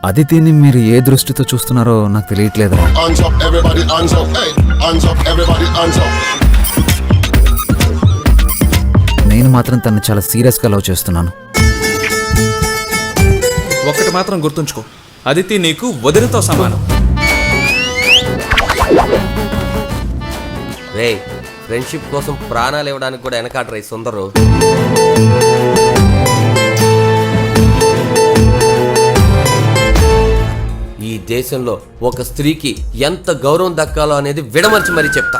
అదితిని మీరు ఏ దృష్టితో చూస్తున్నారో నాకు తెలియట్లేదురా. Hands up, everybody, hands up, hey. Hands up, everybody, hands up. నేను మాత్రం తను చాలా సీరియస్గా లవ్ చేస్తున్నాను. ఒక్కటి మాత్రం గుర్తుంచుకో, అదితి నీకు వదినతో సమానం. రే, ఫ్రెండ్షిప్ కోసం ప్రాణాలు ఇవ్వడానికి కూడా వెనకాడరు సుందరు. ఈ దేశంలో ఒక స్త్రీకి ఎంత గౌరవం దక్కాలో అనేది విడమర్చి మరీ చెప్తా.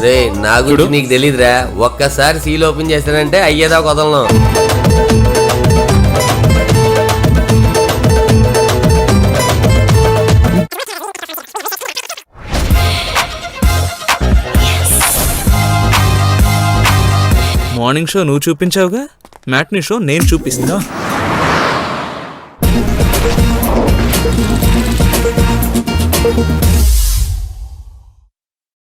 రే, నా గురించి నీకు తెలీదురా, ఒక్కసారి సీల్ ఓపెన్ చేశానంటే అయ్యేదా వదలను. మార్నింగ్ షో నువ్వు చూపించావుగా, మ్యాట్నీ షో నేను చూపిస్తా.